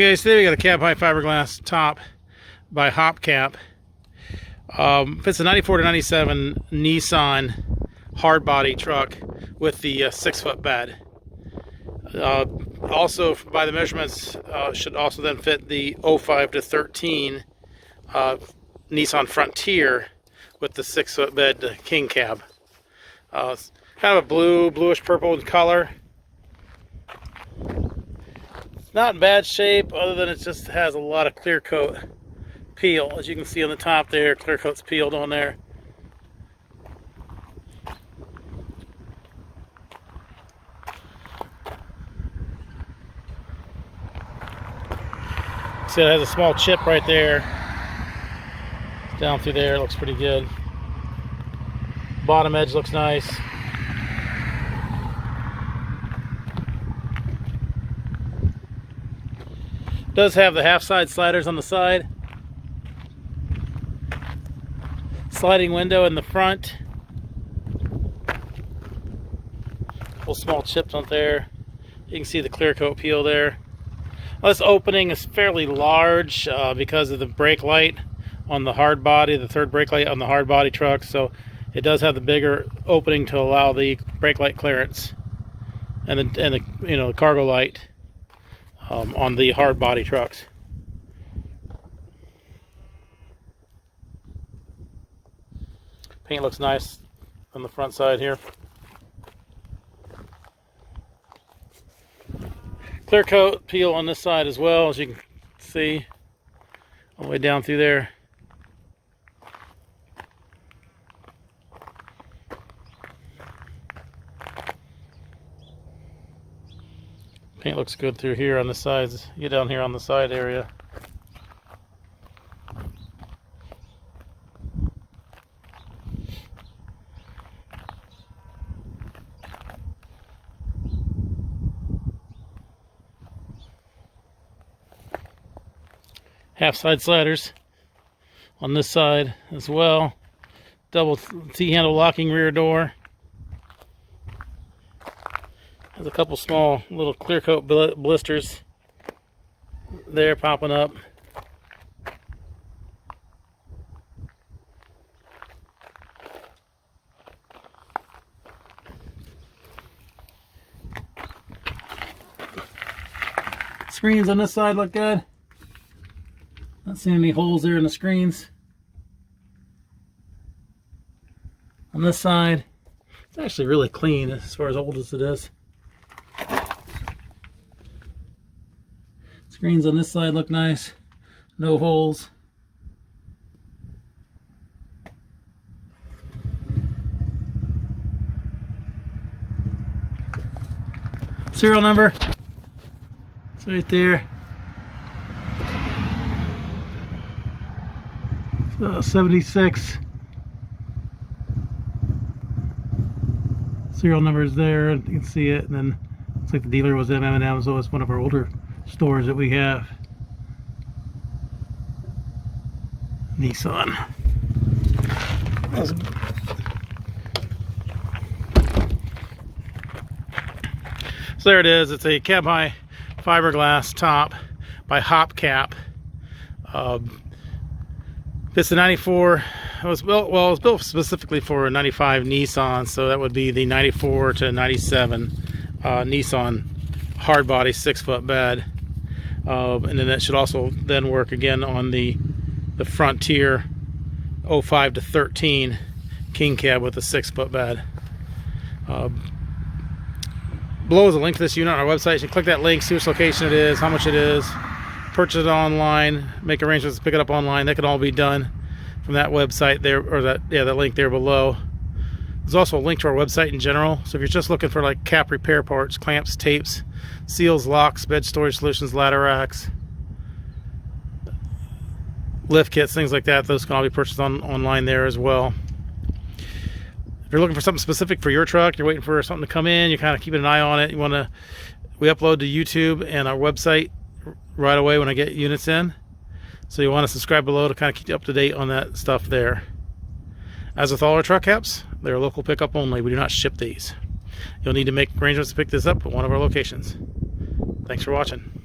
Hey guys, today we got a cab high fiberglass top by Hopcap. It's a 94 to 97 Nissan hardbody truck with the 6-foot bed. Also, by the measurements, should also then fit the 05 to 13 Nissan Frontier with the 6-foot bed king cab. It's kind of a bluish purple in color. Not in bad shape, other than it just has a lot of clear coat peel. As you can see on the top there, clear coat's peeled on there. See, it has a small chip right there. Down through there, it looks pretty good. Bottom edge looks nice. Does have the half side sliders on the side, sliding window in the front, couple small chips on there. You can see the clear coat peel there. This opening is fairly large because of the brake light on the hard body, the third brake light on the hard body truck, so it does have the bigger opening to allow the brake light clearance and the cargo light on the hard body trucks. Paint looks nice on the front side here. Clear coat peel on this side as well, as you can see all the way down through there. Paint looks good through here on the sides. You get down here on the side area. Half side sliders on this side as well. Double T-handle locking rear door. There's a couple small little clear coat blisters there popping up. Screens on this side look good. Not seeing any holes there in the screens. On this side, it's actually really clean as far as old as it is. Screens on this side look nice, no holes. Serial number, it's right there. 76. Serial number is there, you can see it, and then looks like the dealer was M&M, so it's one of our older stores that we have. Nissan. So there it is. It's a cab high fiberglass top by Hopcap. It's a 94. It was built specifically for a 95 Nissan, so that would be the 94 to 97 Nissan hardbody 6-foot bed. And then that should also then work again on the Frontier 05 to 13 king cab with a 6-foot bed. Below is a link to this unit on our website. You can click that link, see which location it is, how much it is, purchase it online, make arrangements to pick it up online. That can all be done from that website there, or that link there below. There's also a link to our website in general, so if you're just looking for like cap repair parts, clamps, tapes, seals, locks, bed storage solutions, ladder racks, lift kits, things like that, those can all be purchased online there as well. If you're looking for something specific for your truck, you're waiting for something to come in, you're kind of keeping an eye on it, we upload to YouTube and our website right away when I get units in. So you want to subscribe below to kind of keep you up to date on that stuff there. As with all our truck caps, they're local pickup only. We do not ship these. You'll need to make arrangements to pick this up at one of our locations. Thanks for watching.